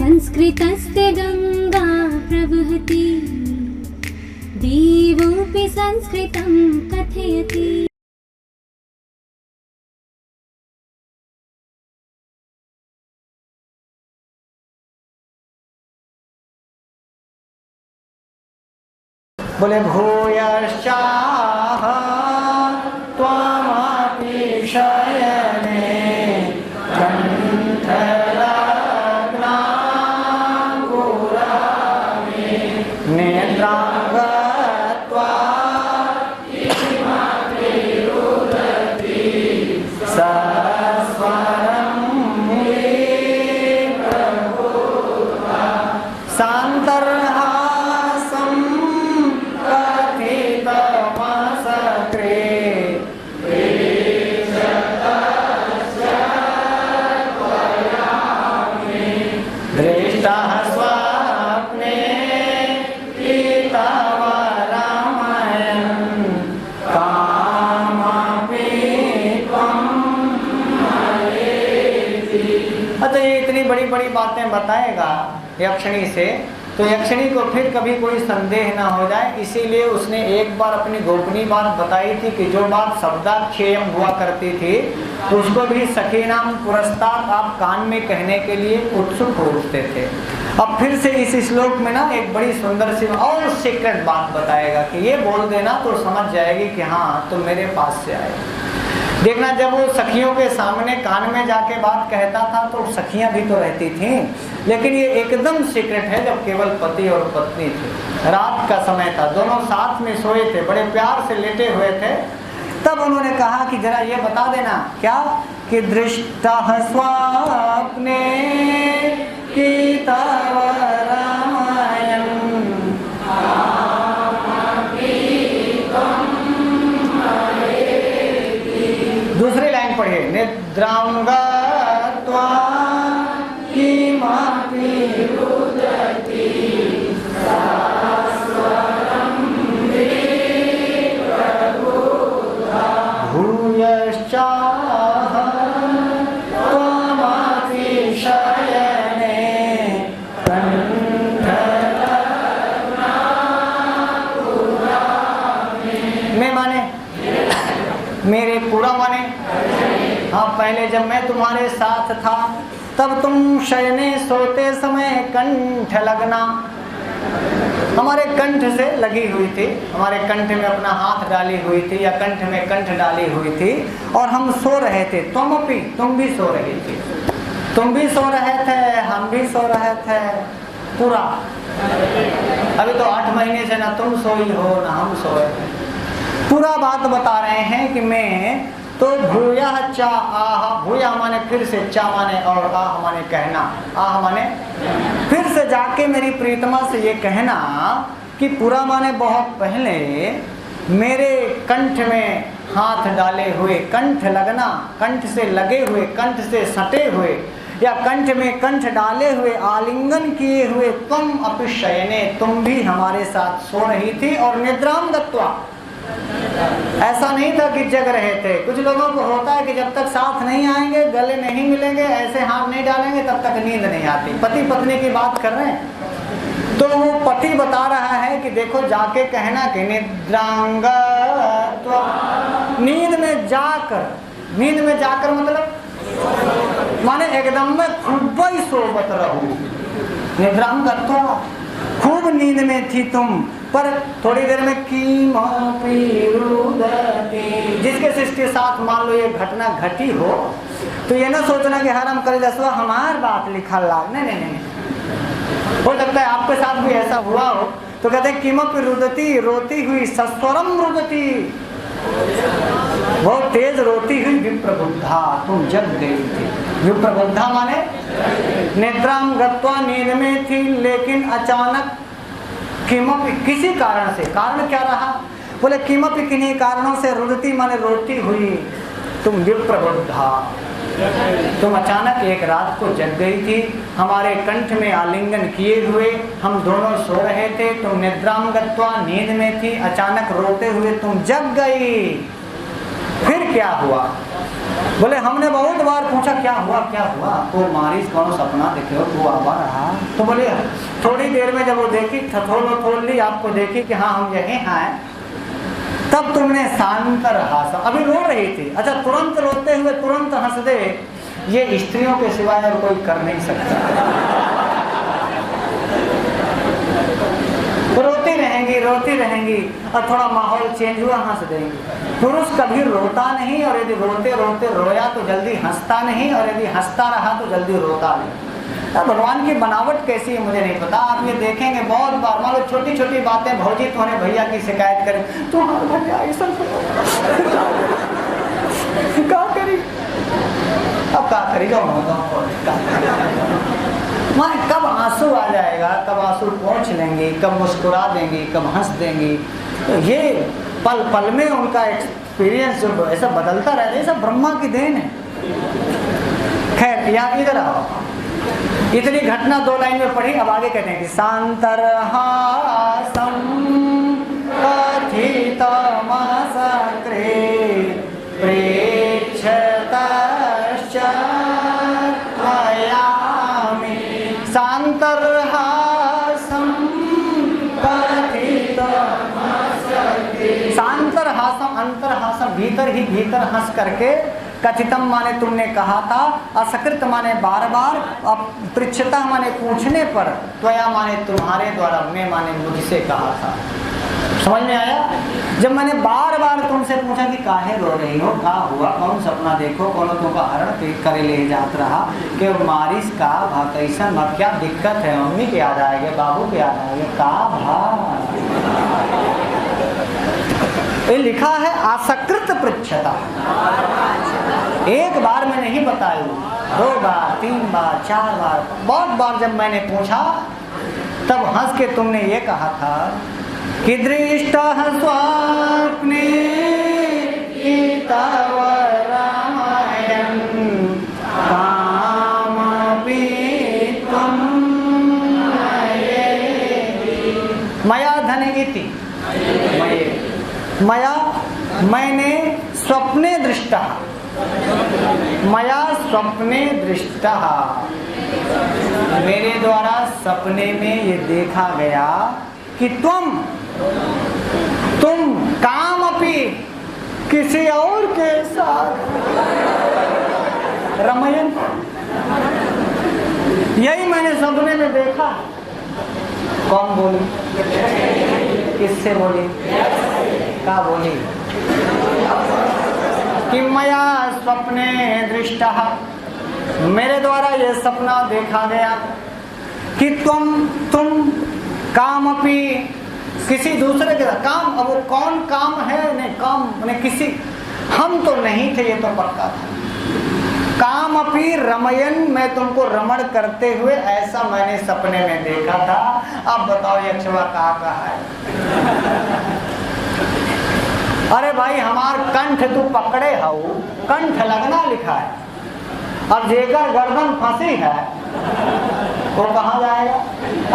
संस्कृतस्ते गंगा प्रवहति, देवोऽपि संस्कृतं कथयति। बोले भूयश्चाह त्वामपि शयने कंठलग्नाङ्कुरामे नेत्रां गत्वा किमपि सस्वरं मे प्रभुता सान्तर्हासं कथितमसक्रे दृष्टः स्वप्ने तव रामयन् कामपि त्वं मयेति। अच्छा, ये इतनी बड़ी बड़ी बातें बताएगा यक्षिणी से, तो यक्षिणी को फिर कभी कोई संदेह ना हो जाए, इसीलिए उसने एक बार अपनी गोपनीय बात बताई थी कि जो बात शब्दाक्षेयम हुआ करती थी तो उसको भी सखी नाम पुरस्ताद आप कान में कहने के लिए उत्सुक हो उठते थे। अब फिर से इस श्लोक में ना एक बड़ी सुंदर सी और सीक्रेट बात बताएगा कि ये बोल देना तो समझ जाएगी कि हाँ तो मेरे पास से आए। देखना, जब वो सखियों के सामने कान में जाके बात कहता था तो सखियां भी तो रहती थीं, लेकिन ये एकदम सीक्रेट है जब केवल पति और पत्नी थे। रात का समय था, दोनों साथ में सोए थे, बड़े प्यार से लेटे हुए थे। तब उन्होंने कहा कि जरा ये बता देना क्या कि दृष्टः स्वप्ने कि तव रामायण दूसरी लाइन पढ़िए, निद्रां गत्वा किमपि रुदति सस्वरं मे प्रबुधा भूयश्चाह त्वमपि शयने कंठलग्नाकुरामे। मैं माने मेरे पूरा माने, हाँ पहले जब मैं तुम्हारे साथ था तब तुम शयने सोते समय कंठ लगना, हमारे कंठ से लगी हुई थी, हमारे कंठ में अपना हाथ डाली हुई थी या कंठ में कंठ डाली हुई थी और हम सो रहे थे। तुमपि, तुम भी सो रही थी, तुम भी सो रहे थे, हम भी सो रहे थे पूरा। अभी तो 8 महीने से ना तुम सोई हो ना हम सोए, पूरा बात बता रहे हैं कि मैं तो भूया चा आह, भूया माने फिर से, चा माने और आह माने कहना, आह माने फिर से जाके मेरी प्रीतमा से ये कहना कि पूरा माने बहुत पहले मेरे कंठ में हाथ डाले हुए, कंठ लगना, कंठ से लगे हुए, कंठ से सटे हुए या कंठ में कंठ डाले हुए, आलिंगन किए हुए तुम अपि शयने, तुम भी हमारे साथ सो रही थी और निद्रां गत्वा। ऐसा नहीं था कि जग रहे थे। कुछ लोगों को होता है कि जब तक साथ नहीं आएंगे, गले नहीं मिलेंगे, ऐसे हाथ नहीं डालेंगे, तब तक नींद नहीं आती। पति पत्नी की बात कर रहे हैं, तो वो पति बता रहा है कि देखो जाके कहना कि निद्रां गत्वा, नींद में जाकर, नींद में जाकर मतलब माने एकदम में खूब ही सोबत रहो। निद्रां गत्वा, खूब नींद में थी तुम, पर थोड़ी देर में किमपि रुदति, जिसके सृष्टि साथ मान लो ये घटना घटी हो तो ये ना सोचना कि हरम कर दसवा हमार बात लिखा लाग, नहीं नहीं नहीं, हो सकता है आपके साथ भी ऐसा हुआ हो। तो कहते हैं किमपि रुदति, रोती हुई, सस्वरम रुदति, बहुत तेज रोती हुई विप्रबुद्धा, तुम जग गई थी। विप्रबुद्धा माने निद्रां गत्वा, नींद में थी लेकिन अचानक किमपि, किसी कारण से, कारण क्या रहा, बोले किमपि, किन्हीं कारणों से, रुदति माने रोती हुई, तुम विप्रबुद्धा, तुम अचानक एक रात को जग गई थी, हमारे कंठ में आलिंगन किए हुए हम दोनों सो रहे थे, तुम निद्रां गत्वा, नींद में थी, अचानक रोते हुए तुम जग गई। फिर क्या हुआ, बोले हमने बहुत बार पूछा क्या हुआ क्या हुआ, तो मारिस कौन सपना देखे हो, तू आवा रहा, तो बोले थोड़ी देर में जब वो देखी थथोल ली, आपको देखी कि हाँ हम यहीं हैं, तब तुमने शांतर हासा, अभी रो रही थी, अच्छा तुरंत रोते हुए तुरंत हंस दे, ये स्त्रियों के सिवाय और कोई कर नहीं सकता। रोती रहेंगी और थोड़ा माहौल चेंज हुआ हंस देंगी। पुरुष कभी रोता नहीं, और यदि रोते रोते रोया तो जल्दी हंसता नहीं, और यदि हंसता रहा तो जल्दी रोता नहीं। अब भगवान की बनावट कैसी है मुझे नहीं पता, आप ये देखेंगे बहुत बार, मान लो छोटी छोटी बातें भौजी तुम्हारे भैया की शिकायत करें, तुम्हारे भैया ऐसा क्या करी, अब क्या करी माँ, कब आंसू आ जाएगा, कब आंसू पहुँच लेंगी, कब मुस्कुरा देंगी, कब हंस देंगी, तो ये पल पल में उनका एक्सपीरियंस जो ऐसा बदलता रहता है, सब ब्रह्मा की देन है। खैर याद इधर आओ, इतनी घटना 2 लाइन में पढ़ी, अब आगे कहते हैं कि सांतरहासं कथितमसकृ प्रेक्षतश्च मयामि। सांतरहासं कथितमसकृ, सांतरहासं अंतरहासं, भीतर ही भीतर हंस करके, कथितम माने तुमने कहा था, असकृत माने बार बार, अब पृच्छता माने पूछने पर, त्वया माने तुम्हारे द्वारा, मैं माने मुझसे कहा था। समझ में आया? जब मैंने बार बार तुमसे पूछा कि काहे रो रही हो, क्या हुआ, कौन सपना देखो, कौन तुमको हरण करे ले जात रहा, कि मारिस का भा कैसा, क्या दिक्कत है, मम्मी के याद आएगा, बाबू के याद आएगा, का भा ये लिखा है असकृत पृच्छता। एक बार मैं नहीं बताई, 2 बार 3 बार 4 बार, बहुत बार जब मैंने पूछा, तब हंस के तुमने ये कहा था कि दृष्टः स्वप्ने तव रामायण कामपि त्वं मया धन इति मया, मैंने स्वप्ने दृष्टा, मया स्वप्ने दृष्टा, मेरे द्वारा सपने में ये देखा गया कि तुम काम अपी किसी और के साथ रमयन, यही मैंने सपने में देखा। कौन बोली, किससे बोली, क्या बोली कि मया स्वप्ने दृष्टा, मेरे द्वारा ये सपना देखा गया कि तुम कामपि किसी दूसरे के काम, अब वो कौन काम है, नहीं काम नहीं किसी, हम तो नहीं थे, ये तो पक्का था। कामपि रमयन, मैं तुमको रमण करते हुए ऐसा मैंने सपने में देखा था। अब बताओ यक्षवा कहा है। अरे भाई हमार कंठ तू पकड़े हो, कंठ लगना लिखा है, अब जेकर गर्दन फंसी है वो कहाँ जाएगा।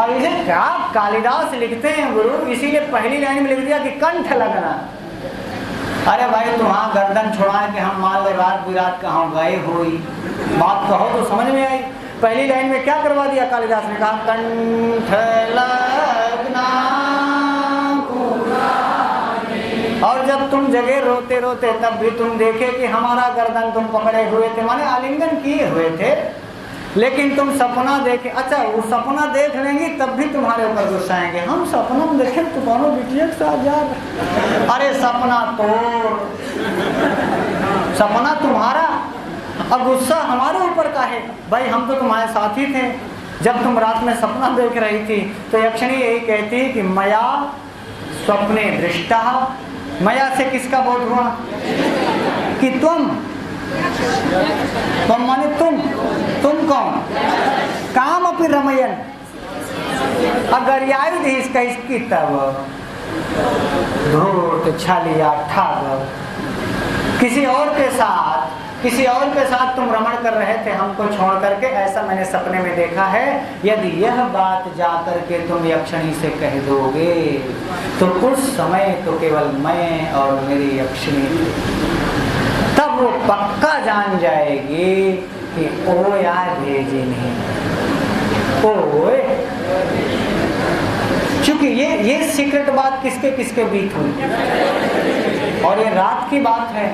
अब इसे क्या कालिदास लिखते हैं गुरु, इसीलिए पहली लाइन में लिख दिया कि कंठ लगना। अरे भाई तुम्हारा गर्दन छुड़ाए कि हम मान लो रात बिरात कहाँ गए हुई, बात कहो तो समझ में आई। पहली लाइन में क्या करवा दिया कालिदास ने, कहा कंठ लगना, और जब तुम जगह रोते रोते तब भी तुम देखे कि हमारा गर्दन तुम पकड़े हुए थे, माने आलिंगन किए हुए थे, लेकिन तुम सपना देखे, अच्छा वो सपना देख लेंगी तब भी तुम्हारे ऊपर गुस्सा आएंगे, हम सपना देखे तो दोनों बिटिया के साथ जा रहे। अरे सपना तो सपना तुम्हारा, अब गुस्सा हमारे ऊपर का है भाई, हम तो तुम्हारे साथी थे। जब तुम रात में सपना देख रही थी तो यक्षिणी यही कहती कि मया स्वप्ने दृष्टा, मया से किसका बोध हुआ कि तुम माने तुम कौन, काम अपनी रमयन, अगर इसकी तब धूर्त छलिया ठाग, किसी और के साथ तुम रमण कर रहे थे हमको छोड़ करके, ऐसा मैंने सपने में देखा है। यदि यह बात जाकर के तुम यक्षिणी से कह दोगे तो उस समय तो केवल मैं और मेरी यक्षिणी, तब वो पक्का जान जाएगी कि ओ यार भेजी नहीं, ओए कि ये सीक्रेट बात किसके किसके बीच हुई, और ये रात की बात है,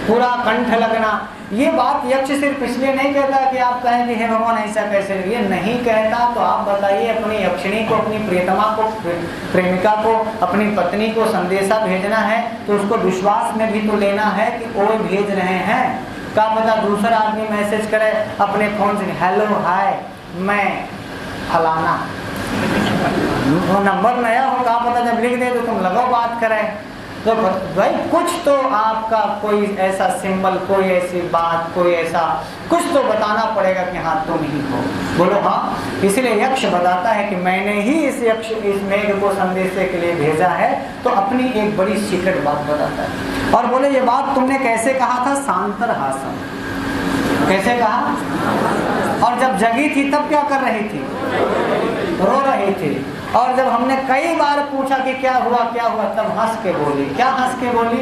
पूरा कंठ लगना। ये बात यक्ष सिर्फ इसलिए नहीं कहता कि आप कहें कि हे भगवान ऐसा कैसे, ये नहीं कहता। तो आप बताइए अपनी यक्षिणी को, अपनी प्रियतमा को, प्रेमिका को, अपनी पत्नी को संदेशा भेजना है तो उसको विश्वास में भी तो लेना है कि वो भेज रहे हैं। क्या पता दूसरा आदमी मैसेज करे अपने फोन से, हेलो हाय मैं फलाना, वो नंबर नया हो, क्या पता जब लिख दे तो तुम लगो बात करें। तो भाई कुछ तो आपका कोई ऐसा सिंबल, कोई ऐसी बात, कोई ऐसा कुछ तो बताना पड़ेगा कि हाँ तुम ही हो। बोलो हाँ। इसलिए यक्ष बताता है कि मैंने ही इस मेघ को संदेशे के लिए भेजा है, तो अपनी एक बड़ी सीक्रेट बात बताता है। और बोले ये बात तुमने कैसे कहा था, सांतर हासम, कैसे कहा? और जब जगी थी तब क्या कर रही थी, रो रही थी। और जब हमने कई बार पूछा कि क्या हुआ तब हंस के बोली। क्या हंस के बोली?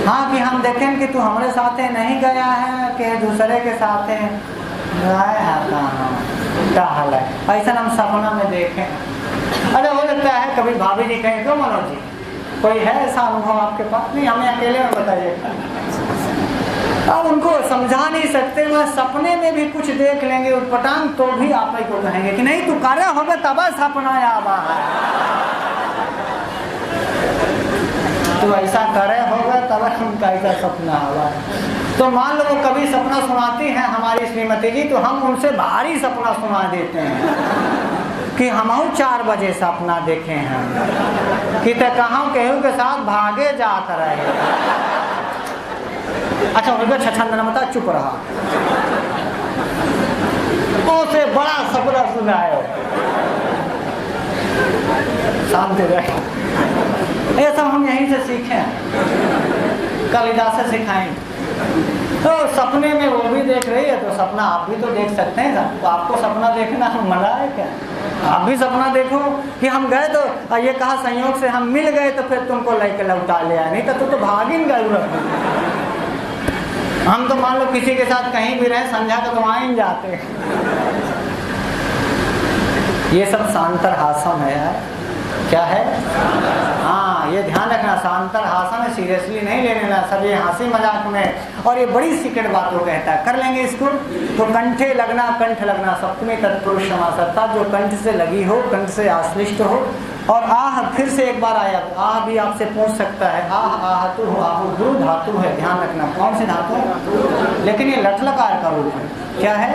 हाँ कि हम देखें कि तू हमारे साथ नहीं गया है कि दूसरे के साथ है, क्या हाल है, ऐसा हम सपना में देखें। अरे हो सकता है कभी भाभी जी कहें, क्यों मनोज जी कोई है ऐसा अनुभव आपके पास? नहीं, हमें अकेले में बताइए। अब उनको समझा नहीं सकते, वह सपने में भी कुछ देख लेंगे उटपटांग, तो भी आप ही को कहेंगे कि नहीं तू कार्य होगा तब सपना आवा, तो ऐसा करे होगा तब उनका ऐसा सपना आवा। तो मान लो वो कभी सपना सुनाती हैं हमारी श्रीमती जी, तो हम उनसे भारी सपना सुना देते हैं कि हम 4 बजे सपना देखे हैं कि ते कहाँ केहू के साथ भागे जाकर रहे। अच्छा उनका छछंदना मता चुप रहा, उसे बड़ा सपना सुनाए, शांत रहे। ये सब हम यहीं से सीखे, कालिदास से सिखाएंगे। तो सपने में वो भी देख रही है तो सपना आप भी तो देख सकते हैं। तो आपको सपना देखना मना है क्या? आप भी सपना देखो कि हम गए तो ये कहा संयोग से हम मिल गए तो फिर तुमको लेके लौटा ले आया, नहीं तो तू भागिन गए। हम तो मान लो किसी के साथ कहीं भी रहे, संध्या को तो वहीं जाते। ये सब सांतर हासम है यार। क्या है? हाँ ये ध्यान रखना, सांतर हासम है, सीरियसली नहीं ले लेना, सब ये हंसी मजाक में। और ये बड़ी सीक्रेट बात वो कहता है, कर लेंगे इसको। तो कंठे लगना, कंठ लगना सप्तमी तत्पुरुष समासर्ता, जो कंठ से लगी हो, कंठ से आश्लिष्ट हो। और आह फिर से एक बार आया, आह भी आपसे पूछ सकता है, आह आहतु हो, आहु गुरु धातु है, ध्यान रखना कौन सी धातु है, लेकिन ये लट लकार का रूप है। क्या है?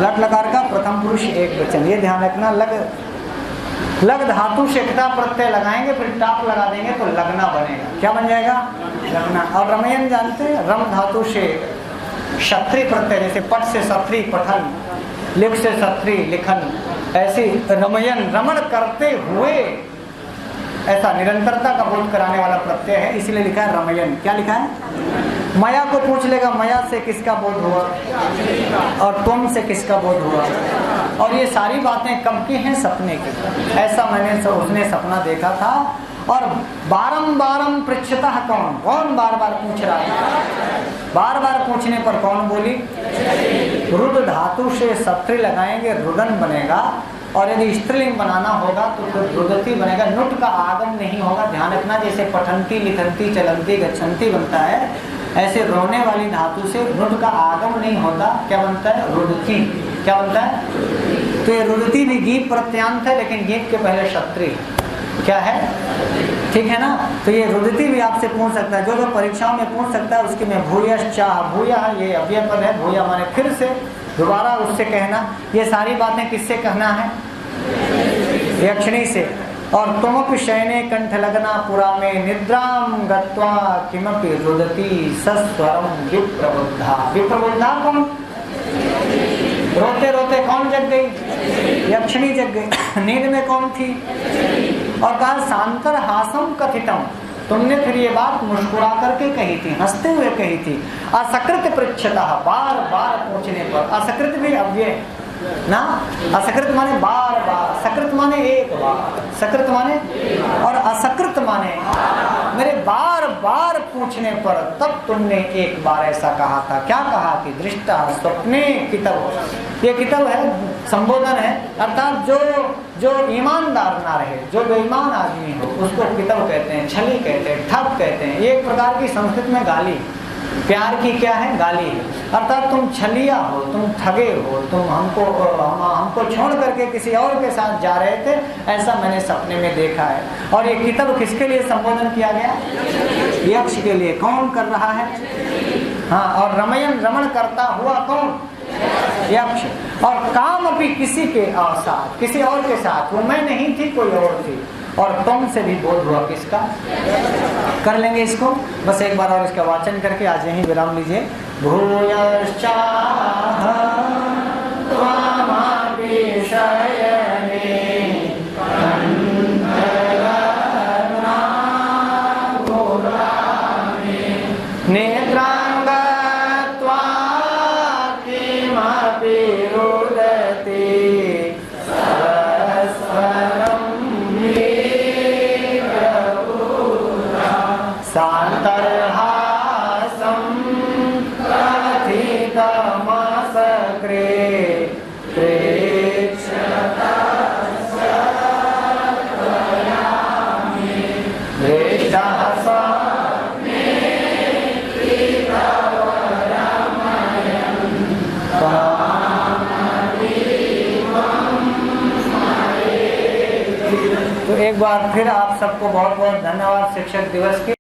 लट लकार का प्रथम पुरुष एक वचन, ये ध्यान रखना। लग धातु से एकता प्रत्यय लगाएंगे, फिर टाप लगा देंगे तो लगना बनेगा। क्या बन जाएगा? लगना। और रमयन जानते हैं, रम धातु से क्षत्रि प्रत्यय, जैसे पट से क्षत्रि पठन, लिख से क्षत्रि लिखन, ऐसी रमयन रमण करते हुए, ऐसा निरंतरता का बोध कराने वाला प्रत्यय है, इसलिए लिखा है रमयन। क्या लिखा है? मया को पूछ लेगा, मया से किसका बोध हुआ और तुम से किसका बोध हुआ। और ये सारी बातें कब की हैं? सपने की। ऐसा मैंने उसने सपना देखा था। और बारंबारम पृच्छतः कौन बार बार पूछ रहा है? बार बार पूछने पर कौन बोली? रुद धातु से सत्री लगाएंगे, रुदन बनेगा। और यदि स्त्रीलिंग बनाना होगा तो फिर रुदती बनेगा, नुट का आगम नहीं होगा। ध्यान रखना, जैसे पठंती लिखंती चलंती गच्छंती बनता है, ऐसे रोने वाली धातु से रुद का आगम नहीं होता। क्या बनता है? रुदती। क्या बनता है? तो ये रुदती भी गीत प्रत्यांत है, लेकिन गीत के पहले क्षत्रि। क्या है? ठीक है ना? तो ये रुदती भी आपसे पूछ सकता है, जो परीक्षाओं में पूछ सकता है। उसकी में भूयश्चाह, भूया ये अव्यय पद है, भूया माने फिर से, दोबारा उससे कहना। ये सारी बातें किससे कहना है? यक्षिणी से। और तुमपि शयने कंठ लगना पुरा में निद्राम गत्वा किमपि रुदती सस्वरम विप्रबुद्धा। विप्रबुद्धा कौन? रोते रोते कौन जग गई? यक्षिणी जग गई। नींद में कौन थी? और कहा सांतर हासम कथितम, तुमने फिर ये बात मुस्कुरा करके कही थी, हंसते हुए कही थी। असकृत पृच्छतः, बार बार पूछने पर। असकृत भी अव्यय ना, असकृत माने बार बार, सकृत माने एक बार, सकृत माने, और असकृत माने मेरे बार बार पूछने पर तब तुमने एक बार ऐसा कहा था। क्या कहा कि दृष्टा स्वप्ने कितव। ये कितव है, संबोधन है, अर्थात जो ईमानदार ना रहे, जो बेईमान आदमी हो उसको कितव कहते हैं, छली कहते हैं, ठग कहते हैं। ये एक प्रकार की संस्कृत में गाली, प्यार की क्या है, गाली है। अर्थात तुम छलिया हो, तुम ठगे हो, तुम हमको छोड़ करके किसी और के साथ जा रहे थे, ऐसा मैंने सपने में देखा है। और ये किताब किसके लिए संबोधन किया गया? यक्ष के लिए। कौन कर रहा है? हाँ, और रमण करता हुआ कौन? यक्ष। और काम भी किसी के साथ, किसी और के साथ, वो मैं नहीं थी, कोई और थी। और तुम से भी बोध हुआ किसका? कर लेंगे इसको, बस एक बार और इसका वाचन करके आज यहीं विराम लीजिए। भूयश्चाह त्वामापि शयने नेत्रां गत्वा किमपि रुदति सान्तर्हासं कथितमसकृ प्रेक्षतस्य त्वयामि दृष्टः स्वप्ने कृतवरमयं त्वामतीवं स्मरेति। तो एक बार फिर आप सबको बहुत बहुत धन्यवाद शिक्षक दिवस की।